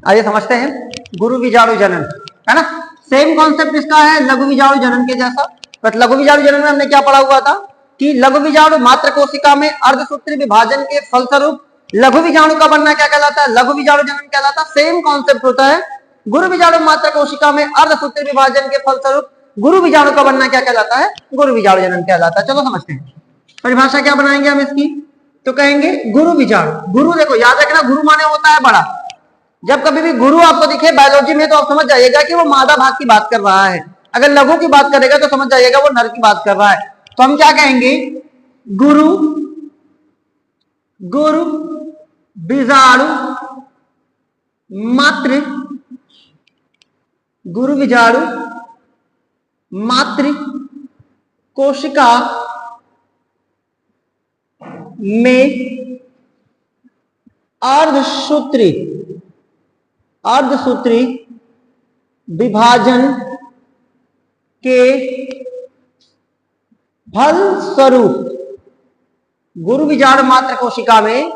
आइए समझते हैं गुरु बीजाणु जनन, है ना। सेम कॉन्सेप्ट इसका है लघु बीजाणु जनन के जैसा। बट लघु बीजाणु जनन में हमने क्या पढ़ा हुआ था कि लघु बीजाणु मात्र कोशिका में अर्धसूत्री विभाजन के फलस्वरूप लघु बीजाणु का बनना क्या कहलाता है, लघु बीजाणु जनन कहलाता है। सेम कॉन्सेप्ट होता है गुरु बीजाणु मात्र कोशिका में अर्धसूत्री विभाजन के फलस्वरूप गुरु बीजाणु का बनना क्या कहलाता है, गुरु बीजाणु जनन कहलाता है। चलो समझते हैं परिभाषा क्या बनाएंगे हम इसकी। तो कहेंगे गुरु बीजाणु, गुरु देखो याद रखना गुरु माने होता है बड़ा। जब कभी भी गुरु आपको दिखे बायोलॉजी में तो आप समझ जाइएगा कि वो मादा भाग की बात कर रहा है। अगर लघु की बात करेगा तो समझ जाइएगा वो नर की बात कर रहा है। तो हम क्या कहेंगे गुरु गुरु बीजाणु मात्र, गुरु बीजाणु मात्र कोशिका में अर्धसूत्री विभाजन के फलस्वरूप गुरु बीजाणु मात्र कोशिका में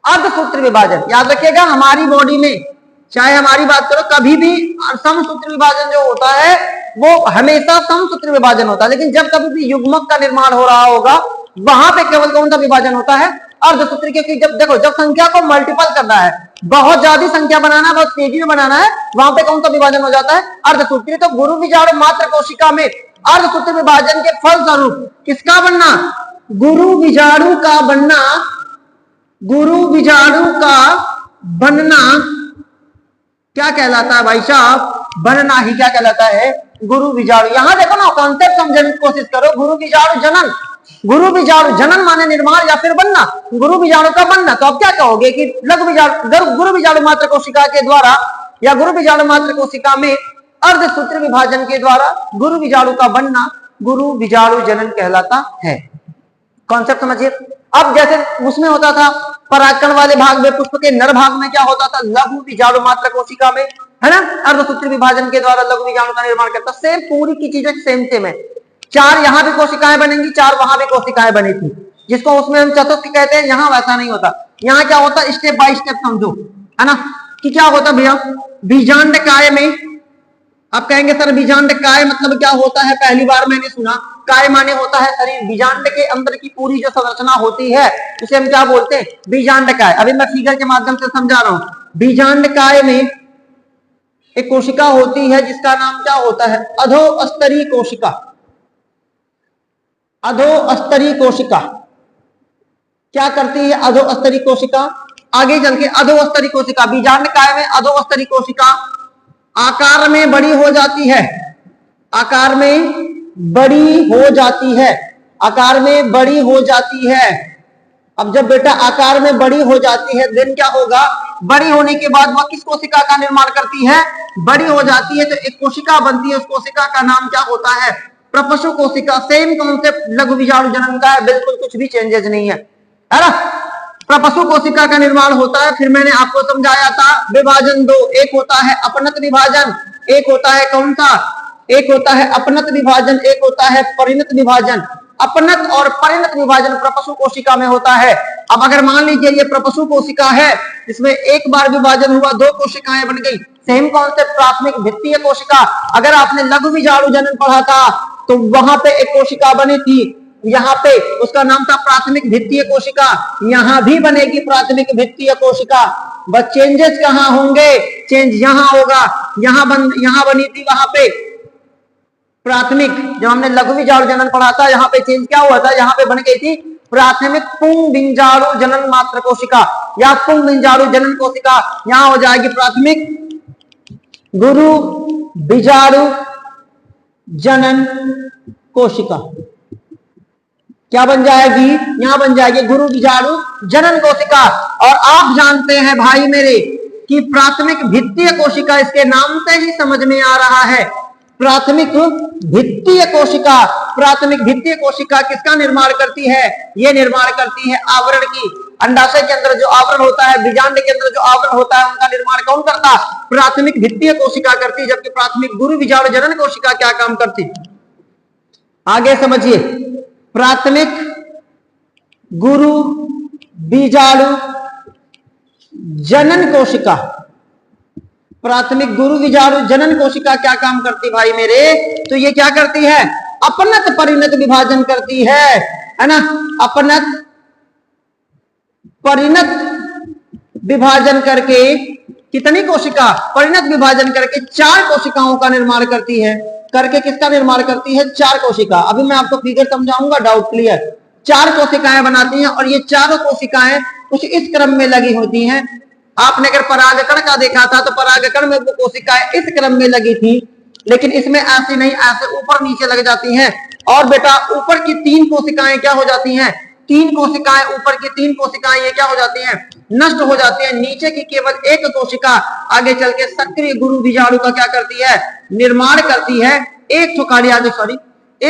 अर्धसूत्री विभाजन, याद रखिएगा हमारी बॉडी में चाहे हमारी बात करो कभी भी समसूत्री विभाजन जो होता है वो हमेशा समसूत्री विभाजन होता है। लेकिन जब कभी भी युग्मक का निर्माण हो रहा होगा वहां पे केवल कौन सा विभाजन होता है, अर्धसूत्री। क्योंकि जब देखो जब संख्या को मल्टीपल करना है, बहुत ज्यादा संख्या बनाना है, बहुत तेजी में बनाना है, वहां पे कौन सा विभाजन हो जाता है, अर्धसूत्री। तो गुरु बीजाणु मात्र कोशिका में अर्धसूत्री विभाजन के फलस्वरूप किसका बनना, गुरु बीजाणु का बनना, गुरु बीजाणु का बनना क्या कहलाता है भाई साहब, बनना ही क्या कहलाता है, गुरु बीजाणु। यहां देखो ना कॉन्सेप्ट समझने की कोशिश करो। गुरु बीजाणु जनन, गुरु बीजाणु जनन माने निर्माण या फिर बनना, गुरु बीजाणु का बनना। तो आप क्या कहोगे कि लघु बीजाणु गुरु बीजाणु मात्र कोशिका के द्वारा या गुरु बीजाणु मात्र कोशिका में अर्धसूत्री विभाजन के द्वारा गुरु बीजाणु का बनना गुरु बीजाणु जनन कहलाता है। कॉन्सेप्ट समझिए। अब जैसे उसमें होता था परागकण वाले भाग में, पुष्प के नर भाग में क्या होता था, लघु बीजाणु मात्र कोशिका में, है ना, अर्धसूत्री विभाजन के द्वारा लघु बीजाणु का निर्माण करता। सेम पूरी की चीजें सेम है। 4 यहां भी कोशिकाएं बनेंगी, 4 वहां भी कोशिकाएं बनी थी, जिसको उसमें हम चतुर्थ कहते हैं। यहां वैसा नहीं होता, यहाँ क्या होता स्टेप बाय स्टेप समझो, है ना, कि क्या होता भैया बीजांड काय में। आप कहेंगे सर बीजांड काय मतलब क्या होता है, पहली बार मैंने सुना। काय माने होता है शरीर, बीजांड के अंदर की पूरी जो संरचना होती है उसे हम क्या बोलते हैं, बीजांड काय। अभी मैं फिगर के माध्यम से समझा रहा हूं। बीजांड काय में एक कोशिका होती है जिसका नाम क्या होता है, अधोस्तरीय कोशिका। अधोस्तरीय कोशिका क्या करती है, अधोस्तरीय कोशिका आगे चल के अधोस्तरीय कोशिका, बीजांड काय में अधोस्तरीय कोशिका आकार में बड़ी हो जाती है, आकार में बड़ी हो जाती है, आकार में बड़ी हो जाती है। अब जब बेटा आकार में बड़ी हो जाती है देन क्या होगा, बड़ी होने के बाद वह किस कोशिका का निर्माण करती है, बड़ी हो जाती है तो एक कोशिका बनती है। उस कोशिका का नाम क्या होता है, प्रपशु कोशिका। सेम कॉन्सेप्ट लघु बीजाणु जनन का है, बिल्कुल कुछ भी चेंजेस नहीं है ना। प्रपशु कोशिका का निर्माण होता है। फिर मैंने आपको समझाया था विभाजन 2, एक होता है अपनत विभाजन, एक होता है कौन सा, एक होता है अपनत विभाजन, एक होता है परिणत विभाजन। अपनत और परिणत विभाजन प्रपशु कोशिका में होता है। अब अगर मान लीजिए ये प्रपशु कोशिका है, इसमें एक बार विभाजन हुआ, 2 कोशिकाएं बन गई। सेम कॉन्सेप्ट प्राथमिक द्वितीय कोशिका। अगर आपने लघु बीजाणु जनन पढ़ा था तो वहां पे एक कोशिका बनी थी, यहाँ पे उसका नाम था प्राथमिक द्वितीय कोशिका। यहां भी बनेगी प्राथमिक द्वितीय कोशिका। बस चेंजेस कहां होंगे, चेंज यहां होगा। यहां बनी थी वहां पे प्राथमिक, जब हमने लघु बीजाणु जनन पढ़ा था यहाँ पे चेंज क्या हुआ था, यहाँ पे बन गई थी प्राथमिक पुंग बीजाणु जनन मात्र कोशिका या पुंग बीजाणु जनन कोशिका। यहां हो जाएगी प्राथमिक गुरु बीजाणु जनन कोशिका। क्या बन जाएगी, यहां बन जाएगी गुरु बीजाणु जनन कोशिका। और आप जानते हैं भाई मेरे कि प्राथमिक भित्तीय कोशिका, इसके नाम से ही समझ में आ रहा है, प्राथमिक भित्तीय कोशिका। प्राथमिक भित्तीय कोशिका किसका निर्माण करती है, ये निर्माण करती है आवरण की। अंडाशय के अंदर जो आवरण होता है, बीजांड के अंदर जो आवरण होता है, उनका निर्माण कौन करता, प्राथमिक भित्तीय कोशिका करती। जबकि प्राथमिक गुरु बीजाणु जनन कोशिका क्या काम करती, आगे समझिए। प्राथमिक गुरु बीजाणु जनन कोशिका प्राथमिक गुरु बीजाणु जनन कोशिका क्या काम करती भाई मेरे? तो ये क्या करती है? अपनत परिणत विभाजन करती है ना? अपनत परिणत विभाजन करके कितनी कोशिका? परिणत विभाजन करके 4 कोशिकाओं का निर्माण करती है। करके किसका निर्माण करती है? 4 कोशिका। अभी मैं आपको फिगर समझाऊंगा, डाउट क्लियर। 4 कोशिकाएं बनाती हैं और ये चारों कोशिकाएं कुछ इस क्रम में लगी होती हैं। आपने अगर परागकण का देखा था तो परागकण में वो कोशिकाएं इस क्रम में लगी थी, लेकिन इसमें ऐसे नहीं, ऐसे ऊपर नीचे लग जाती हैं। और बेटा ऊपर की 3 कोशिकाएं क्या हो जाती हैं? 3 कोशिकाएं, ऊपर की 3 कोशिकाएं ये क्या हो जाती हैं? नष्ट हो जाती हैं। नीचे की केवल एक कोशिका आगे चल के सक्रिय गुरु बीजाणु का क्या करती है? निर्माण करती है। एक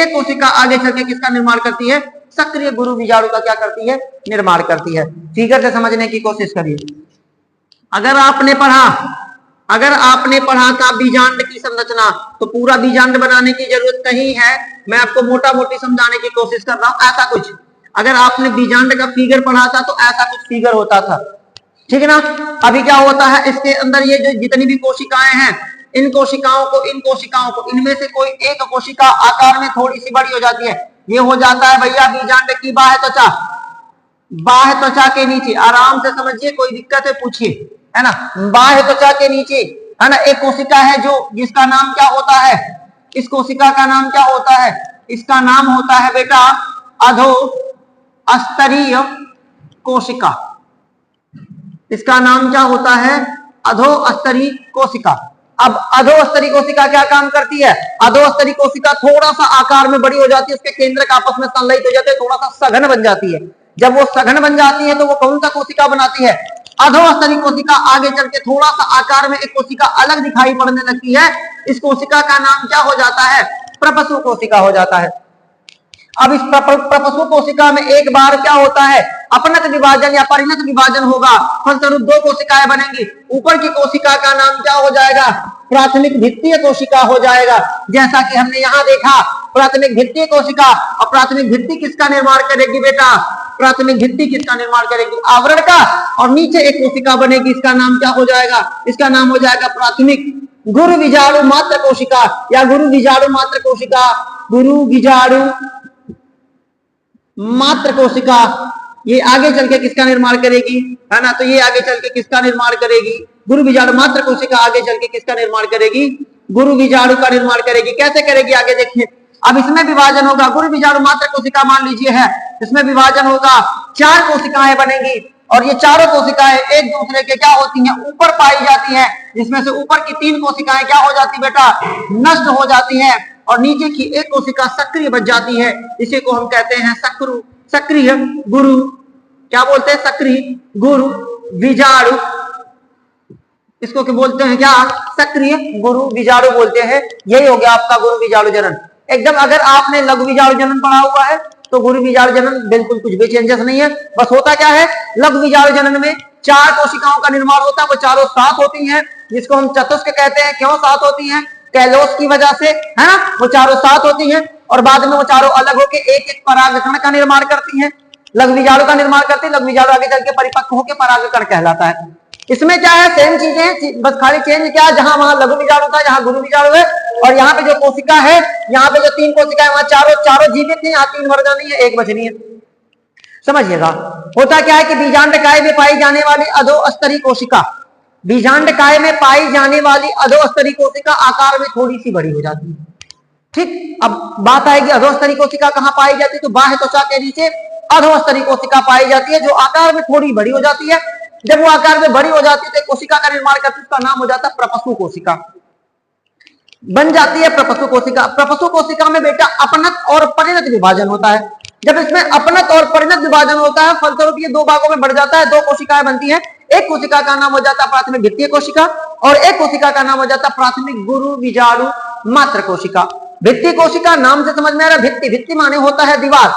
कोशिका आगे चल के किसका निर्माण करती है? सक्रिय गुरु बीजाणु का क्या करती है? निर्माण करती है। फिगर से समझने की कोशिश करिए। अगर आपने पढ़ा था बीजांड की संरचना, तो पूरा बीजांड बनाने की जरूरत नहीं है, मैं आपको मोटा मोटी समझाने की कोशिश कर रहा हूं। ऐसा कुछ, अगर आपने बीजांड का फिगर पढ़ा था तो ऐसा कुछ फिगर होता था, ठीक है ना? अभी क्या होता है, इसके अंदर ये जो जितनी भी कोशिकाएं हैं, इन कोशिकाओं को इनमें से कोई एक कोशिका आकार में थोड़ी सी बड़ी हो जाती है। ये हो जाता है भैया बीजांड की बाह्य त्वचा के नीचे। आराम से समझिए, कोई दिक्कत है पूछिए, है ना? बाह्य त्वचा के नीचे, है ना, एक कोशिका है जिसका नाम क्या होता है? इस कोशिका का नाम क्या होता है? इसका नाम होता है बेटा अधोस्तरीय कोशिका। इसका नाम क्या होता है? अधोस्तरीय कोशिका। अब अधोस्तरीय कोशिका क्या काम करती है? अधोस्तरीय कोशिका थोड़ा सा आकार में बड़ी हो जाती है, उसके केंद्र का आपस में संलयित हो जाते हैं, थोड़ा सा सघन बन जाती है। जब वो सघन बन जाती है तो वो कौन सा कोशिका बनाती है? अधोस्तरीय कोशिका। आगे चल के थोड़ा सा आकार में एक कोशिका अलग दिखाई पड़ने लगती है। इस कोशिका का नाम क्या हो जाता है? प्रपसु कोशिका हो जाता है। अब इस प्रपसु कोशिका में एक बार क्या होता है? अपनत विभाजन या परिणत विभाजन होगा, फलस्वरूप 2 कोशिकाएं बनेंगी। ऊपर की कोशिका का नाम क्या हो जाएगा? प्राथमिक भित्तीय कोशिका हो जाएगा। जैसा कि हमने यहाँ देखा, प्राथमिक भित्तीय कोशिका। और प्राथमिक भित्ति किसका निर्माण करेगी बेटा? प्राथमिक भित्ति किसका निर्माण करेगी? आवरण का। और नीचे एक कोशिका बनेगी, इसका नाम क्या हो जाएगा? इसका नाम हो जाएगा प्राथमिक गुरु बीजाणु मात्र कोशिका या गुरु बीजाणु मात्र कोशिका। गुरु बीजाणु मात्र कोशिका ये आगे चल के किसका निर्माण करेगी? है ना? तो ये आगे चल के किसका निर्माण करेगी? गुरु बीजाणु मात्र कोशिका आगे चल के किसका निर्माण करेगी? गुरु बीजाणु का निर्माण करेगी। कैसे करेगी? आगे देखिए। अब इसमें विभाजन होगा, गुरु बीजाणु मात्र कोशिका मान लीजिए है, इसमें विभाजन होगा, 4 कोशिकाएं बनेंगी और ये चारों कोशिकाएं एक दूसरे के क्या होती हैं? ऊपर पाई जाती हैं, जिसमें से ऊपर की 3 कोशिकाएं क्या हो जाती बेटा? नष्ट हो जाती हैं और नीचे की एक कोशिका सक्रिय बच जाती है। इसी को हम कहते हैं सक्रिय गुरु, क्या बोलते हैं? सक्रिय गुरु बीजाणु। इसको क्या बोलते हैं? क्या? सक्रिय गुरु बीजाणु बोलते हैं। यही हो गया आपका गुरु बीजाणु जनन। एकदम अगर आपने लघु बीजाणु जनन पढ़ा हुआ है तो गुरु बीजाणु जनन बिल्कुल कुछ भी चेंजेस नहीं है। बस होता क्या है, लघु बीजाणु जनन में 4 कोशिकाओं का निर्माण होता है, वो चारों साथ होती हैं, जिसको हम चतुष्क कहते हैं। क्यों साथ होती हैं? कैलोस की वजह से, है ना? वो चारों साथ होती हैं और बाद में वो चारों अलग होकर एक एक परागकण का निर्माण करती हैं, लघु बीजाणु का निर्माण करती है। लघु बीजाणु आगे चल के परिपक्व होकर परागकण कहलाता है। इसमें क्या है? सेम चीजें, बस खाली चेंज क्या है, जहां वहां लघु बीजाणु था, यहाँ गुरु बीजाणु है। और यहाँ पे जो कोशिका है, यहाँ पे जो 3 कोशिका है, वहां चारों जीवित है, यहाँ 3 मर जानी है, 1 बचनी है। समझिएगा। होता क्या है कि बीजांडकाय में पाई जाने वाली अधोस्तरीय कोशिका, बीजांडकाय में पाई जाने वाली अधोस्तरीय कोशिका आकार में थोड़ी सी बड़ी हो जाती है। ठीक, अब बात आएगी अधोस्तरीय कोशिका कहां पाई जाती है? तो बाह्य त्वचा के नीचे अधोस्तरीय कोशिका पाई जाती है, जो आकार में थोड़ी बड़ी हो जाती है। जब वो आकार में बड़ी हो जाती है तो कोशिका का निर्माण करती है, उसका नाम हो जाता है प्रपसु कोशिका, बन जाती है प्रपसु कोशिका। प्रपसु कोशिका में बेटा अपनत और परिणत विभाजन होता है। जब इसमें अपनत और परिणत विभाजन होता है, फलस्वरूप ये 2 भागों में बढ़ जाता है, 2 कोशिकाएं बनती हैं। एक कोशिका का नाम हो जाता है प्राथमिक भित्तीय कोशिका और एक कोशिका का नाम हो जाता है प्राथमिक गुरु बीजाणु मात्र कोशिका। भित्तीय कोशिका नाम से समझ में आ रहा है, भित्ति माने होता है दीवार,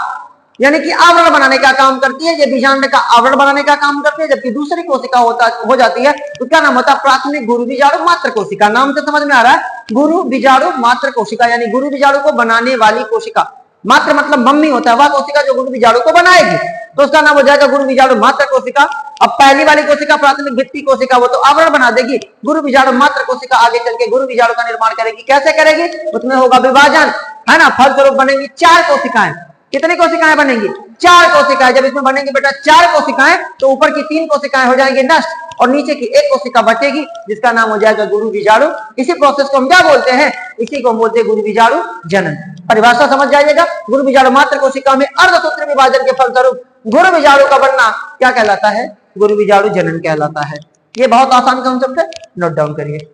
यानी कि आवरण बनाने का काम करती है। ये बीजांड का आवरण बनाने का काम करती है। जबकि दूसरी कोशिका हो जाती है, उसका नाम होता है प्राथमिक गुरु बीजाणु मात्र कोशिका। नाम से समझ में आ रहा है, गुरु बीजाणु मात्र कोशिका, यानी गुरु बीजाणु को बनाने वाली कोशिका। मात्र मतलब मम्मी होता है, वह कोशिका जो गुरु बीजाणु को बनाएगी। तो उसका नाम हो जाएगा गुरु बीजाणु मात्र कोशिका। अब पहली वाली कोशिका प्राथमिक भित्ति कोशिका, वो तो आवरण बना देगी। गुरु बीजाणु मात्र कोशिका आगे चल के गुरु बीजाणु का निर्माण करेगी। कैसे करेगी? उसमें होगा विभाजन, है ना, फलस्वरूप बनेंगी 4 कोशिकाएं। कितनी कोशिकाएं बनेंगी? 4 कोशिकाएं। जब इसमें बनेंगी बेटा 4 कोशिकाएं, तो ऊपर की 3 कोशिकाएं हो जाएंगी नष्ट और नीचे की 1 कोशिका बचेगी, जिसका नाम हो जाएगा गुरु बीजाणु। इसी प्रोसेस को हम क्या बोलते हैं? इसी को हम बोलते हैं गुरु बीजाणु जनन। परिभाषा समझ जाइएगा, गुरु बीजाणु मात्र कोशिका में अर्धसूत्री विभाजन के फलस्वरूप गुरु बीजाणु का बनना क्या कहलाता है? गुरु बीजाणु जनन कहलाता है। ये बहुत आसान कंसेप्ट है, नोट डाउन करिए।